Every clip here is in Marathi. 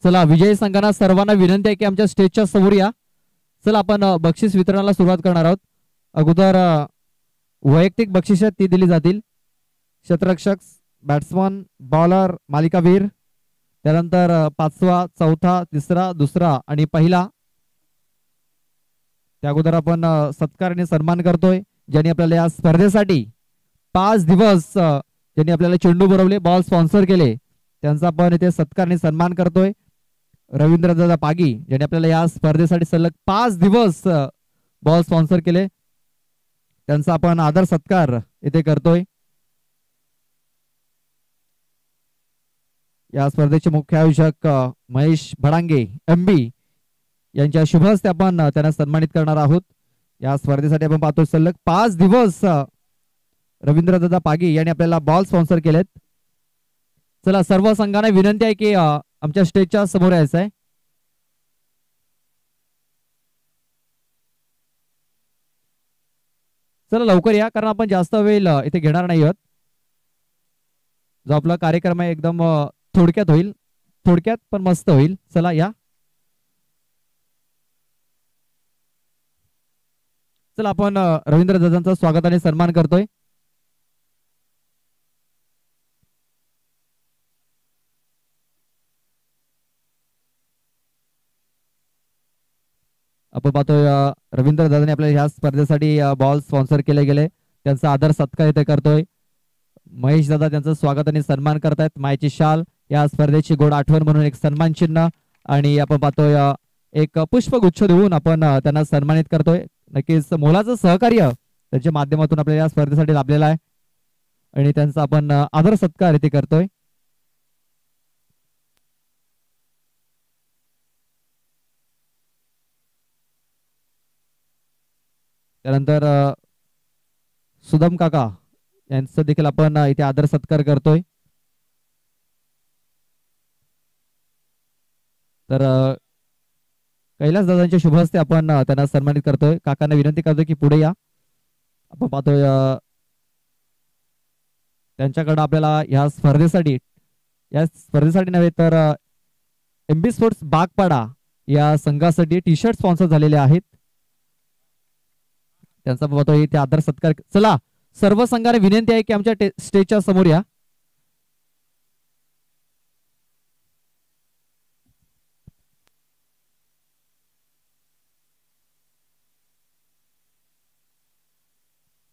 चला विजयी संघांना सर्वांना विनंती आहे की आमच्या स्टेजच्या समोर या. चला आपण बक्षीस वितरणाला सुरुवात करणार आहोत. अगोदर वैयक्तिक बक्षिसे ती दिली जातील. क्षेत्ररक्षक, बॅट्समन, बॉलर, मालिकावीर, त्यानंतर पाचवा, चौथा, तिसरा, दुसरा आणि पहिला. त्या अगोदर आपण सत्काराने सन्मान करतोय ज्यांनी आपल्याला या स्पर्धेसाठी 5 दिवस ज्यांनी आपल्याला चेंडू भरवले, बॉल स्पॉन्सर केले, त्यांचा आपण इथे सत्काराने सन्मान करतोय. रवींद्रदादा पागी ज्यांनी आपल्याला या स्पर्धेसाठी सलग 5 दिवस बॉल स्पॉन्सर केले, त्यांचा आपण आदर सत्कार इथे करतोय. या स्पर्धेचे मुख्य आयोजक महेश भडांगे MB यांच्या शुभ हस्ते आपण त्यांना सन्मानित करणार आहोत. या स्पर्धेसाठी आपण पाहतो सलग 5 दिवस रवींद्रदादा पागी यांनी आपल्याला बॉल स्पॉन्सर केलेत. चला सर्व संघांना विनंती आहे की आमच्या स्टेजच्या समोर यायचं आहे. चला लवकर या कारण आपण जास्त वेळ इथे घेणार नाही आहोत. जो आपला कार्यक्रम आहे एकदम थोडक्यात होईल, थोडक्यात पण मस्त होईल. चला या. चला आपण रवींद्र दादांचा स्वागताने सन्मान करतोय. आपण पाहतोय रवींद्र दादाने आपल्या ह्या स्पर्धेसाठी बॉल स्पॉन्सर केले गेले, त्यांचा आदर सत्कार इथे करतोय. महेश दादा त्यांचं स्वागत आणि सन्मान करतायत. मायची शाल, या स्पर्धेची गोड आठवण म्हणून एक सन्मान चिन्ह आणि आपण पाहतोय एक पुष्पगुच्छ देऊन आपण त्यांना सन्मानित करतोय. नक्कीच मोलाचं सहकार्य त्यांच्या माध्यमातून आपल्याला या स्पर्धेसाठी लाभलेलं आहे आणि त्यांचा आपण आदर सत्कार इथे करतोय. त्यानंतर सुदम काका यांचं देखील आपण इथे आदर सत्कार करतोय. तर कैलास दादांच्या शुभ हस्ते आपण त्यांना सन्मानित करतोय. काकांना विनंती करतोय की पुढे या. आपण पाहतोय त्यांच्याकडे आपल्याला या स्पर्धेसाठी नव्हे तर MB स्पोर्ट्स बागपाडा या संघासाठी टी-शर्ट स्पॉन्सर झालेले आहेत. त्यांचा पाहतोय इथे आदर सत्कार. चला सर्व संघाने विनंती आहे की आमच्या स्टेजच्या समोर या.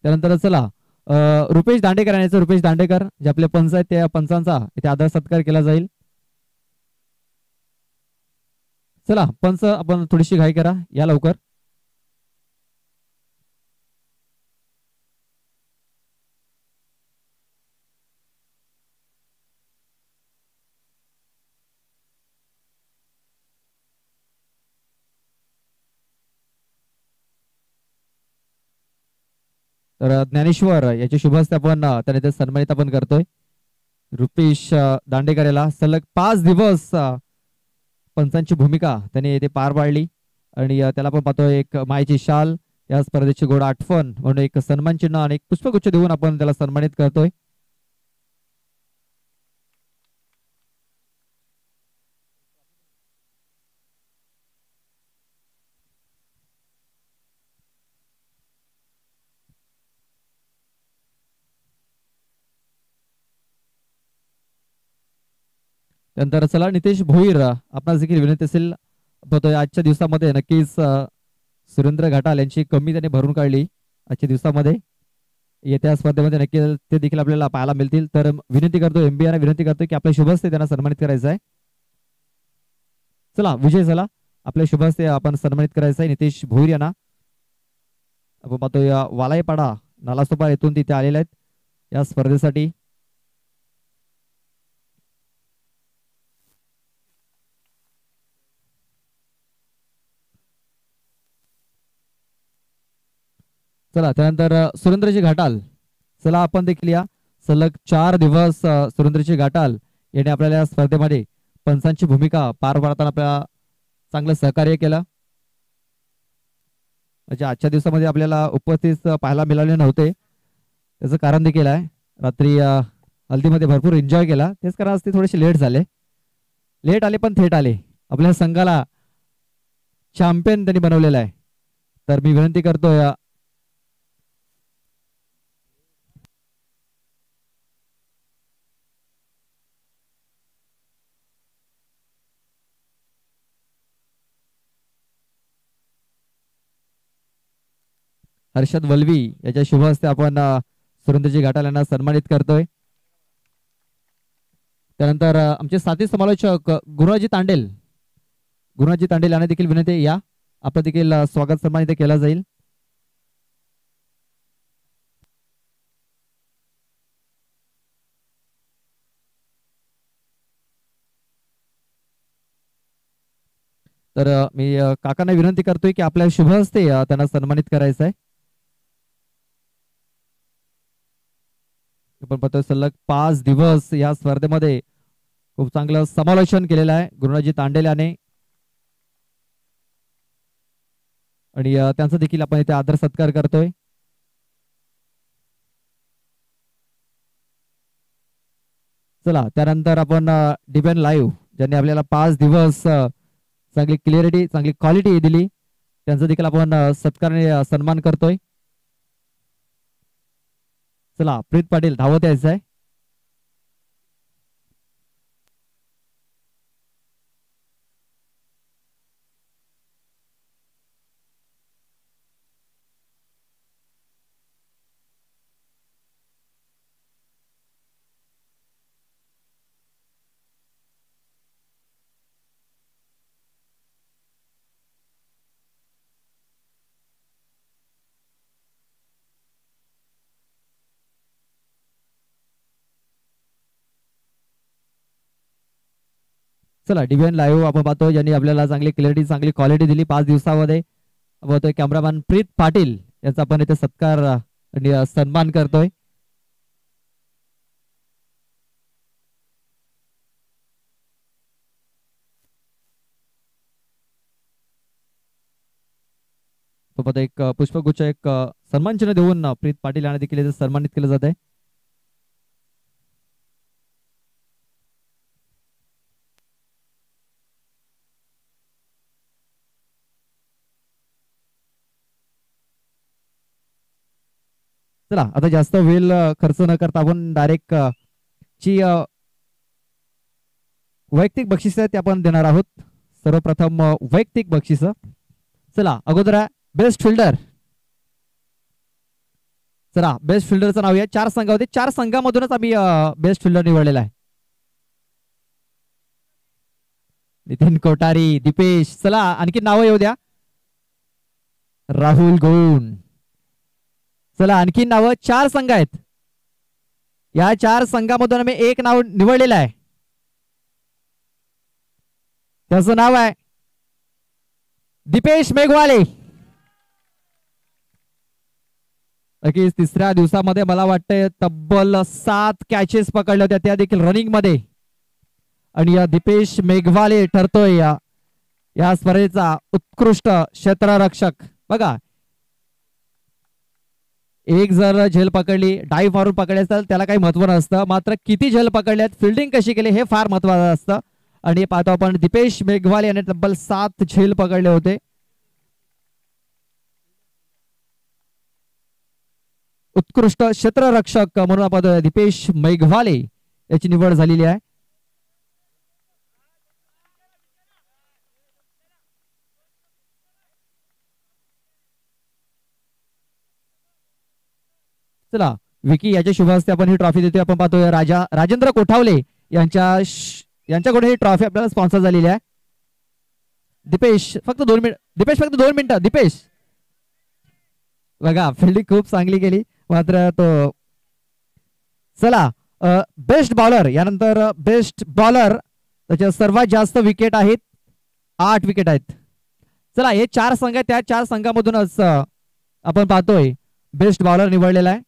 त्यानंतर चला रुपेश दांडेकर यांचं, रुपेश दांडेकर जे आपले पंच आहेत त्या पंचांचा इथे आदर सत्कार केला जाईल. चला पंच आपण थोडीशी घाई करा, या लवकर. तर ज्ञानेश्वर याच्या शुभ हस्ते आपण त्यांना ते सन्मानित आपण करतोय. रुपेश दांडेकर याला सलग 5 दिवस पंचांची भूमिका त्यांनी इथे पार पाडली आणि त्याला आपण पाहतोय एक मायची शाल, या स्पर्धेची गोड आठवण म्हणून एक सन्मान चिन्ह आणि एक पुष्पगुच्छ देऊन आपण त्याला सन्मानित करतोय. त्यानंतर चला नितेश भोईर, आपणास देखील विनंती असेल, आजच्या दिवसामध्ये नक्कीच सुरेंद्र घाटाल यांची कमी त्याने भरून काढली. आजच्या दिवसामध्ये येत्या स्पर्धेमध्ये नक्की ते देखील आपल्याला पाहायला मिळतील. तर विनंती करतो MB यांना विनंती करतो की आपल्या शुभ हस्ते त्यांना सन्मानित करायचं आहे. चला विजय, चला आपल्या शुभ हस्ते आपण सन्मानित करायचं आहे नितेश भोईर यांना. आपण पाहतोय वालाईपाडा नालासोपा येथून तिथे आलेले आहेत या स्पर्धेसाठी. चला त्यानंतर सुरेंद्रजी घाटाल, चला आपण देखील या. सलग 4 दिवस सुरेंद्रजी घाटाल यांनी आपल्याला या स्पर्धेमध्ये पंचांची भूमिका पार पाडताना आपल्याला चांगलं सहकार्य केलं. म्हणजे आजच्या दिवसामध्ये आपल्याला उपस्थित पाहायला मिळाले नव्हते, त्याचं कारण देखील आहे. रात्री हल्दीमध्ये भरपूर एन्जॉय केला, तेच कारण आज ते थोडेसे लेट झाले. लेट आले पण थेट आले. आपल्या संघाला चॅम्पियन त्यांनी बनवलेला आहे. तर मी विनंती करतोय हर्षद वल्वी याच्या शुभ हस्ते आपण सुरेंद्रजी घाटाल यांना सन्मानित करतोय. त्यानंतर आमचे साथी समालोचक गुरुजी तांडेल यांना देखील विनंती या आपलं देखील स्वागत सन्मान इथे केला जाईल. तर मी काकांना विनंती करतोय की आपल्या शुभ हस्ते त्यांना सन्मानित करायचं आहे. आपण पाहतोय सलग 5 दिवस या स्पर्धेमध्ये खूप चांगलं समालोचन केलेलं आहे गुरुजी तांडेल याने आणि त्यांचा देखील आपण इथे आदर सत्कार करतोय. चला त्यानंतर आपण डिबेन लाईव्ह ज्यांनी आपल्याला 5 दिवस चांगली क्लिअरिटी चांगली क्वालिटी दिली त्यांचा देखील आपण सत्काराने सन्मान करतोय. चला प्रीत पाटील धावत यायचं आहे. चला डिव्हिजन लाईव्ह आपण पाहतो ज्यांनी आपल्याला चांगली क्लॅरिटी चांगली क्वालिटी दिली 5 दिवसामध्ये. पाहतोय कॅमेरामॅन प्रीत पाटील यांचा आपण इथे सत्कार आणि सन्मान करतोय. सोबत एक पुष्पगुच्छ एक सन्मान चिन्ह देऊन प्रीत पाटील यांना देखील सन्मानित केलं जात आहे. चला आता जास्त वेळ खर्च न करता आपण डायरेक्ट ची वैयक्तिक बक्षीस ते आपण देणार आहोत. सर्वप्रथम वैयक्तिक बक्षीस. चला अगोदर बेस्ट फिल्डर. चला बेस्ट फिल्डरचं नाव या 4 संघ होते 4 संघामधूनच आम्ही बेस्ट फिल्डर निवडलेला आहे. नितीन कोठारी दीपेश. चला आणखी नाव येऊ द्या. राहुल गौंड. चला आणखी नाव 4 संघ आहेत. या 4 संघामधून आम्ही एक नाव निवडलेलं आहे. त्याचं नाव आहे दीपेश मेघवाले. नक्कीच तिसऱ्या दिवसामध्ये मला वाटतं तब्बल 7 कॅचेस पकडल्या होत्या त्या देखील रनिंग मध्ये आणि या दीपेश मेघवाले ठरतोय या स्पर्धेचा उत्कृष्ट क्षेत्ररक्षक. बघा एक जर झेल पकडली डाईव्ह मारून पकडले तर त्याला काही महत्व नसतं मात्र किती झेल पकडल्यात फिल्डिंग कशी केली हे फार महत्वाचं असतं. आणि पाहतो आपण दीपेश मेघवाल याने तब्बल 7 झेल पकडले होते. उत्कृष्ट क्षेत्ररक्षक म्हणून आपण दीपेश मेघवाले याची निवड झालेली आहे. चला विकी याच्या शुभ हस्ते आपण ही ट्रॉफी देतोय. आपण पाहतोय राजेंद्र कोठावले यांच्याकडून ही ट्रॉफी आपल्याला स्पॉन्सर झालेली आहे. दीपेश फक्त 2 मिनिट. दीपेश फक्त 2 मिनिटं. दीपेश बघा फिल्डिंग खूप चांगली केली मात्र तो. चला बेस्ट बॉलर यानंतर बेस्ट बॉलर त्याच्या सर्वात जास्त विकेट आहेत 8 विकेट आहेत. चला हे 4 संघ आहेत त्या 4 संघामधूनच आपण पाहतोय बेस्ट बॉलर निवडलेला आहे.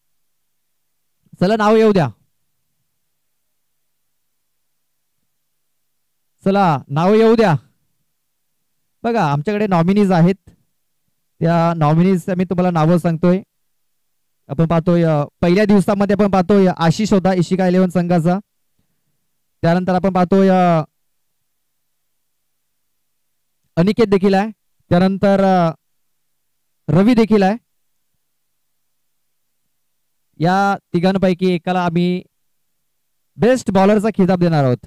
चला नाव येऊ द्या. चला नाव येऊ द्या. बघा आमच्याकडे नॉमिनीज आहेत त्या नॉमिनीज मी तुम्हाला नावं सांगतोय. आपण पाहतोय पहिल्या दिवसामध्ये आपण पाहतोय आशिष होता इशिका 11 संघाचा. त्यानंतर आपण पाहतोय अनिकेत देखील आहे, त्यानंतर रवी देखील आहे. या तिघांपैकी एकाला आम्ही बेस्ट बॉलरचा खिताब देणार आहोत.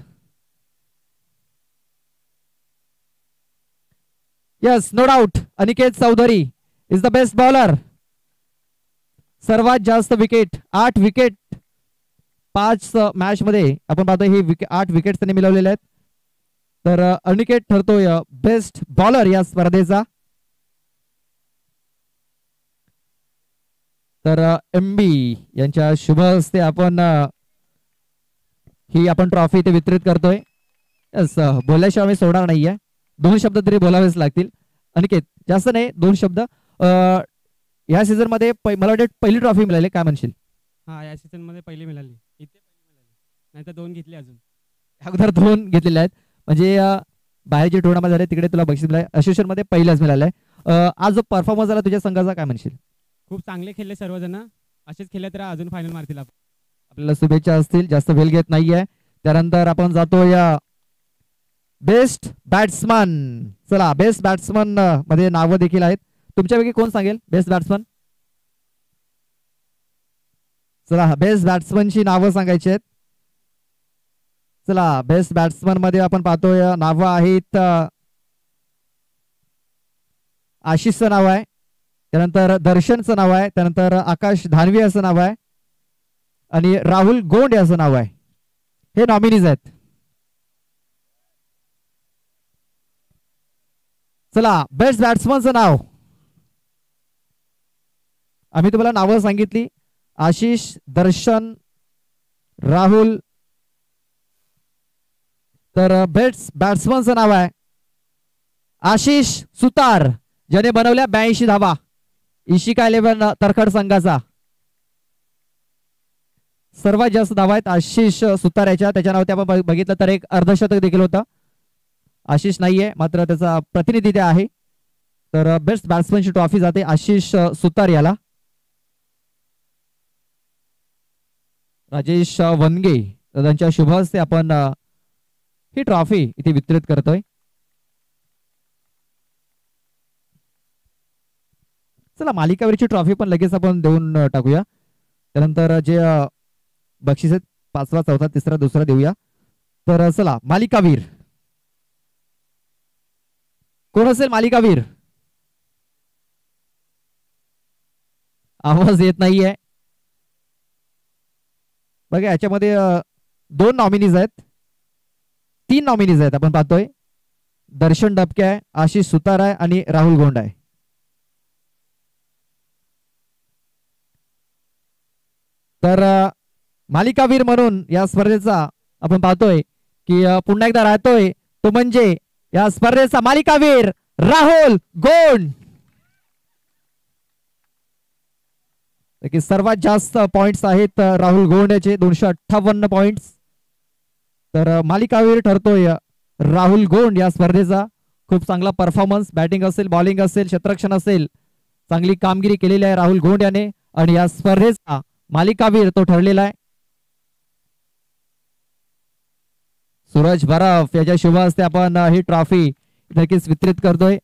Yes, no doubt, Aniket Chaudhary is the best bowler. सर्वात जास्त विकेट, 8 विकेट 5 मॅच मध्ये आपण पाहतो. ही 8 विकेट त्यांनी मिळवलेले आहेत. तर अनिकेत ठरतोय बेस्ट बॉलर या स्पर्धेचा. तर MB यांच्या शुभ हस्ते आपण ही आपण ट्रॉफी इथे वितरित करतोय. यस, बोलल्याशिवाय आम्ही सोडणार नाहीये. 2 शब्द तरी बोलावेच लागतील. अनिकेत, जास्त नाही, 2 शब्द. या सीझन मध्ये मला वाटतं पहिली ट्रॉफी मिळाली, काय म्हणशील? हा, या सीझन मध्ये पहिली मिळाली, इथे पहिली मिळाली, नाहीतर 2 घेतली अजून. अगोदर 2 घेतलेले आहेत, म्हणजे बाहेर जे टुर्नामेंट झाले तिकडे तुला बक्षीस मिळाले, असोसिएशन मध्ये पहिलाच मिळालाय. आज जो परफॉर्मन्स झाला तुझ्या संघाचा, काय म्हणशील? खूप चांगले खेळले सर्वजण, असेच खेळले तर अजून फायनल मारतील. आपल्याला शुभेच्छा असतील, जास्त वेळ घेत नाहीये. त्यानंतर आपण जातो या बेस्ट बॅट्समन. चला, बेस्ट बॅट्समन मध्ये नावं देखील आहेत. तुमच्यापैकी कोण सांगेल बेस्ट बॅट्समन? चला, बेस्ट बॅट्समनची नावं सांगायची आहेत. चला, बेस्ट बॅट्समन मध्ये आपण पाहतोय नावं आहेत. आशिषचं नाव आहे, त्यानंतर दर्शनचं नाव आहे, त्यानंतर आकाश धानवी असं नाव आहे, आणि राहुल गोंड असं नाव आहे. हे नॉमिनीज आहेत. चला, बेस्ट बॅट्समनचं नाव आम्ही तुम्हाला नावं सांगितली. आशिष, दर्शन, राहुल. तर बेस्ट बॅट्समनचं नाव आहे आशिष सुतार, ज्याने बनवल्या 82 धावा इशिका 11 तरखड संघाचा. सर्वात जास्त धावा आहेत आशिष सुतार याच्या. त्याच्या नावात आपण बघितलं तर एक अर्धशतक देखील होतं. आशिष नाहीये, मात्र त्याचा प्रतिनिधी ते आहे. तर बेस्ट बॅट्समनची ट्रॉफी जाते आशिष सुतार याला. राजेश वनगे त्यांच्या शुभ हस्ते आपण ही ट्रॉफी इथे वितरित करतोय. चला, मालिकावीरची ट्रॉफी पण लगेच आपण देऊन टाकूया. त्यानंतर जे बक्षीस आहेत 5वा, 4था, 3रा, 2रा देऊया. तर चला, मालिकावीर कोण असेल? मालिकावीर आवाज येत नाहीये बघा. याच्यामध्ये 2 नॉमिनीज आहेत, 3 नॉमिनीज आहेत. आपण पाहतोय दर्शन डबके आहे, आशिष सुतार आहे आणि राहुल गोंड आहे. तर मालिकावीर म्हणून या स्पर्धेचा आपण पाहतोय की पुन्हा एकदा राहतोय तो म्हणजे या स्पर्धेचा मालिकावीर राहुल गोंड. की सर्वात जास्त पॉइंट्स आहेत राहुल गोंड याचे 258 पॉइंट्स. तर मालिकावीर ठरतोय राहुल गोंड या स्पर्धेचा. खूप चांगला परफॉर्मन्स, बॅटिंग असेल, बॉलिंग असेल, क्षेत्ररक्षण असेल, चांगली कामगिरी केलेली आहे राहुल गोंड याने, आणि या स्पर्धेचा मालिकावीर तो ठरलेला आहे. सूरज बरफ याच्या शुभ हस्ते आपण ही ट्रॉफी नक्कीच वितरित करतोय.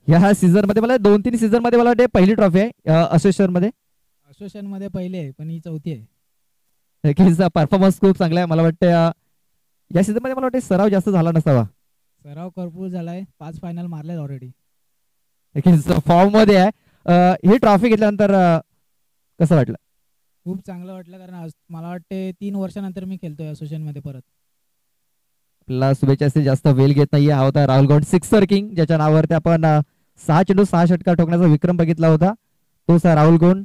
या सीझन मध्ये मला 2-3 सीझन मध्ये मला वाटते पहिली ट्रॉफी आहे असोसिएशन मध्ये पहिली आहे, पण ही 4थी आहे. नक्कीच परफॉर्मन्स खूप चांगला आहे. मला वाटतं या सीझन मध्ये मला वाटतं सराव जास्त झाला नसावा. सराव भरपूर झालाय, 5 फायनल मारले ऑलरेडी. नक्कीच फॉर्म मध्ये आहे. ही ट्रॉफी घेतल्यानंतर कसं वाटलं? खूप चांगलं वाटलं, कारण मला वाटते 3 वर्षानंतर मी खेळतोय असोसिएशन मध्ये परत. आपल्याला शुभेच्छा असतील, जास्त वेळ घेत नाहीये. हा होता राहुल गोंड, सिक्सर किंग, ज्याच्या नावावरती आपण 6 चेंडू 6 षटकार ठोकण्याचा विक्रम बघितला होता. तोच राहुल गोंड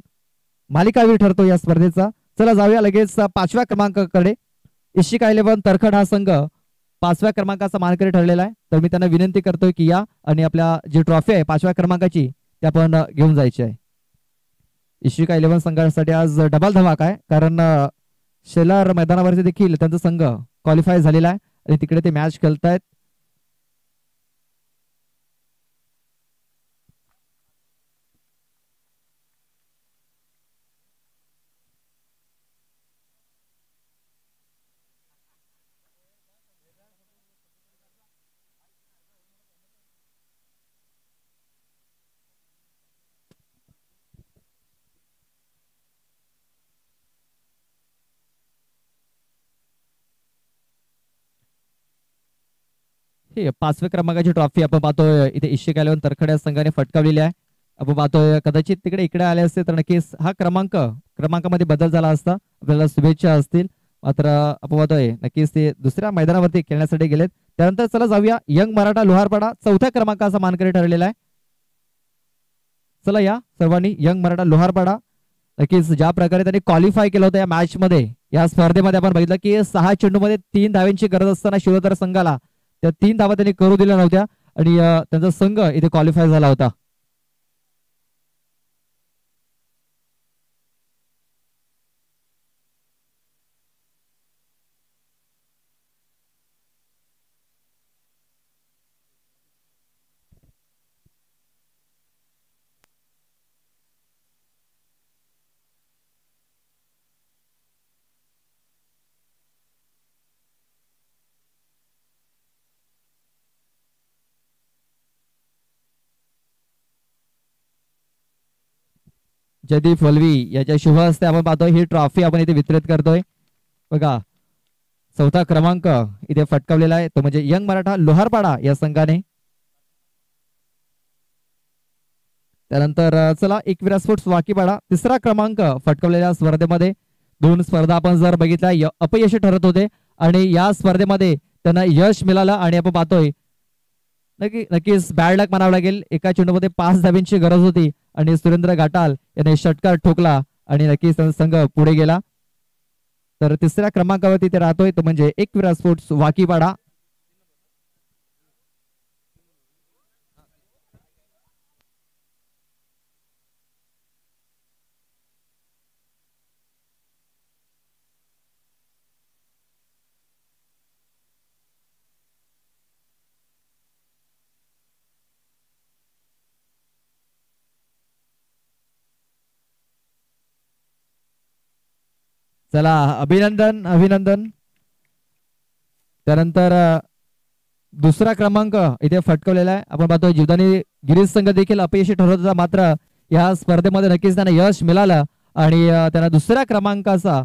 मालिकावीर ठरतो या स्पर्धेचा. चला जाऊया लगेच 5व्या क्रमांकाकडे. इशिका 11 तरखड हा संघ 5व्या क्रमांकाचा मानकरी ठरलेला आहे. तर मी त्यांना विनंती करतोय की या आणि आपल्या जी ट्रॉफी आहे 5व्या क्रमांकाची ती आपण घेऊन जायची आहे. इशिका 11 संघासाठी आज डबल धमाका आहे, कारण शेलार मैदानावरती देखील त्यांचा संघ क्वालिफाय झालेला आहे आणि तिकडे ते मॅच खेळतायत. 5व्या क्रमांकाची ट्रॉफी आपण पाहतोय इथे इशिक इलेव्हन तरखड्या संघाने फटकावलेली आहे. आपण पाहतोय कदाचित तिकडे इकडे आले असते तर नक्कीच हा क्रमांकामध्ये बदल झाला असता. आपल्याला शुभेच्छा असतील. मात्र आपण पाहतोय नक्कीच ते दुसऱ्या मैदानावरती खेळण्यासाठी गेलेत. त्यानंतर चला जाऊया यंग मराठा लोहारपाडा 4थ्या क्रमांकाचा मानकरी ठरलेला आहे. चला या सर्वांनी यंग मराठा लोहारपाडा नक्कीच ज्या प्रकारे त्यांनी क्वालिफाय केलं होतं या मॅच मध्ये, या स्पर्धेमध्ये आपण बघितलं की 6 चेंडूमध्ये 3 धावांची गरज असताना शिरोधर संघाला त्या 3 धावा त्यांनी करू दिल्या नव्हत्या आणि त्यांचा संघ इथे क्वालिफाय झाला होता. जयदीप वलवी याच्या शुभ हस्ते आपण पाहतोय ही ट्रॉफी आपण इथे वितरित करतोय. बघा 4था क्रमांक इथे फटकावलेला आहे तो म्हणजे यंग मराठा लोहारपाडा या संघाने. त्यानंतर चला एकविरा स्पोर्ट्स वाकीपाडा 3रा क्रमांक फटकावलेल्या स्पर्धेमध्ये 2 स्पर्धा आपण जर बघितल्या अपयशी ठरत होते आणि या स्पर्धेमध्ये त्यांना यश मिळालं आणि आपण पाहतोय नक्कीच बॅड लक म्हणावं लागेल. एका चेंडूमध्ये 5 धाब्यांची गरज होती आणि सुरेंद्र घाटाल याने षटकार ठोकला आणि नक्कीच त्यांचा संघ पुढे गेला. तर 3ऱ्या क्रमांकावरती ते राहतोय तो म्हणजे एकविरा स्पोर्ट्स वाकीपाडा. चला अभिनंदन अभिनंदन. त्यानंतर 2रा क्रमांक इथे फटकवलेला आहे. आपण पाहतोय जीवदानी गिरीश संघ देखील अपयशी ठरत होता, मात्र या स्पर्धेमध्ये नक्कीच त्यांना यश मिळालं आणि त्यांना 2ऱ्या क्रमांकाचा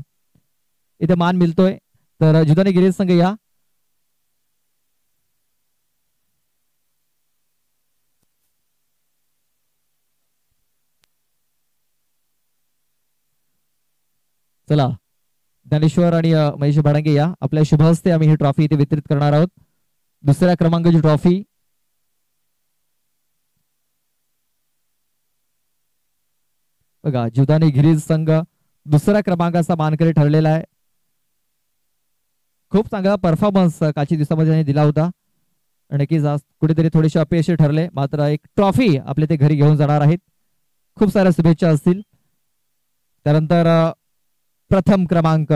इथे मान मिळतोय. तर जीवदानी गिरीश संघ या. चला ज्ञानेश्वर आणि महेश भाडंगे या. आपल्या शुभ हस्ते आम्ही ही ट्रॉफी इथे वितरित करणार आहोत. 2ऱ्या क्रमांकाची ट्रॉफी. बघा जीवदानी गिरीज संघ 2ऱ्या क्रमांकाचा मानकरी ठरलेला आहे. खूप चांगला परफॉर्मन्स काही दिवसामध्ये त्यांनी दिला होता. नक्कीच आज कुठेतरी थोडेसे अपयशी ठरले, मात्र एक ट्रॉफी आपले ते घरी घेऊन जाणार आहेत. खूप साऱ्या शुभेच्छा असतील. त्यानंतर प्रथम क्रमांक.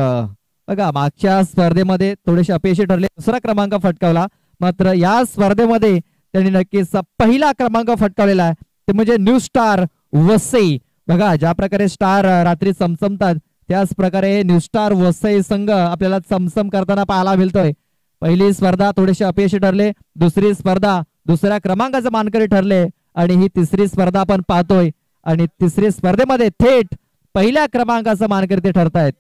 बघा मागच्या स्पर्धेमध्ये थोडेसे अपयशी ठरले, 2रा क्रमांक फटकावला, मात्र या स्पर्धेमध्ये त्यांनी नक्कीच पहिला क्रमांक फटकावलेला आहे ते म्हणजे न्यू स्टार वसई. बघा ज्या प्रकारे स्टार रात्री चमचमतात त्याच प्रकारे न्यू स्टार वसई संघ आपल्याला चमचम करताना पाहायला मिळतोय. पहिली स्पर्धा थोडेसे अपयशी ठरले, 2री स्पर्धा 2ऱ्या क्रमांकाचे मानकरी ठरले आणि ही 3री स्पर्धा आपण पाहतोय आणि 3री स्पर्धेमध्ये थेट पहिल्या क्रमांकाचा मानकरी ते ठरतायत.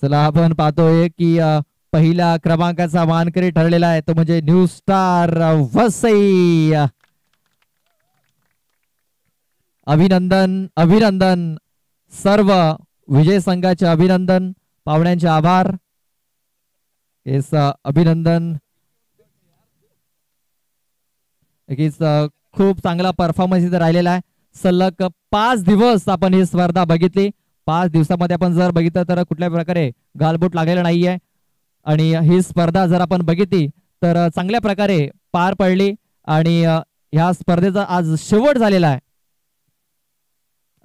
चला आपण पाहतोय की पहिल्या क्रमांकाचा मानकरी ठरलेला आहे तो म्हणजे न्यू स्टार वसई. अभिनंदन अभिनंदन. सर्व विजय संघाचे अभिनंदन, पाहुण्यांचे आभार. अभिनंदन. खूप चांगला परफॉर्मन्स इथे राहिलेला आहे. सलग 5 दिवस आपण ही स्पर्धा बघितली. 5 दिवसामध्ये आपण जर बघितलं तर कुठल्या प्रकारे गालबोट लागलेला नाहीये आणि ही स्पर्धा जर आपण बघितली तर चांगल्या प्रकारे पार पडली आणि ह्या स्पर्धेचा आज शेवट झालेला आहे.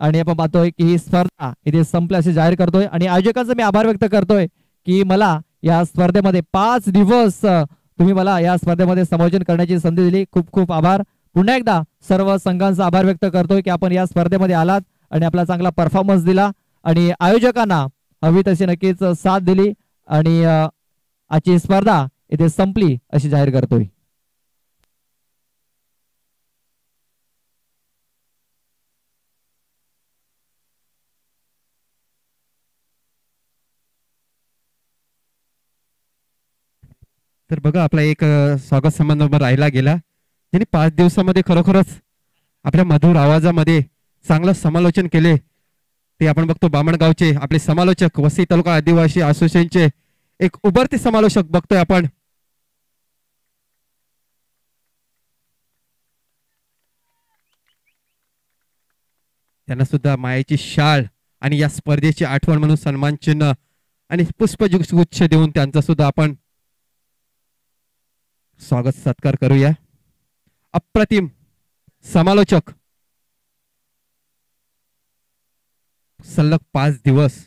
आणि आपण पाहतोय की ही स्पर्धा इथे संपली असे जाहीर करतोय आणि आयोजकांचा मी आभार व्यक्त करतोय की मला या स्पर्धेमध्ये 5 दिवस तुम्ही मला या स्पर्धेमध्ये समायोजन करण्याची संधी दिली. खूप खूप आभार. पुन्हा एकदा सर्व संघांचा आभार व्यक्त करतोय की आपण या स्पर्धेमध्ये आलात आणि आपला चांगला परफॉर्मन्स दिला आणि आयोजकांना हवी तशी नक्कीच साथ दिली आणि आजची स्पर्धा इथे संपली अशी जाहीर करतोय. तर बघा आपला एक स्वागत समारंभ राहिला गेला ज्यांनी 5 दिवसामध्ये खरोखरच आपल्या मधुर आवाजामध्ये चांगलं समालोचन केले ते आपण बघतो. बामणगावचे आपले समालोचक वसई तालुका आदिवासी असोसिएशनचे एक उभरते समालोचक बघतोय आपण. त्यांना सुद्धा मायेची शाळ आणि या स्पर्धेची आठवण म्हणून सन्मान चिन्ह आणि पुष्पगुच्छ देऊन त्यांचा सुद्धा आपण स्वागत सत्कार करूया. अप्रतिम समालोचक सलग 5 दिवस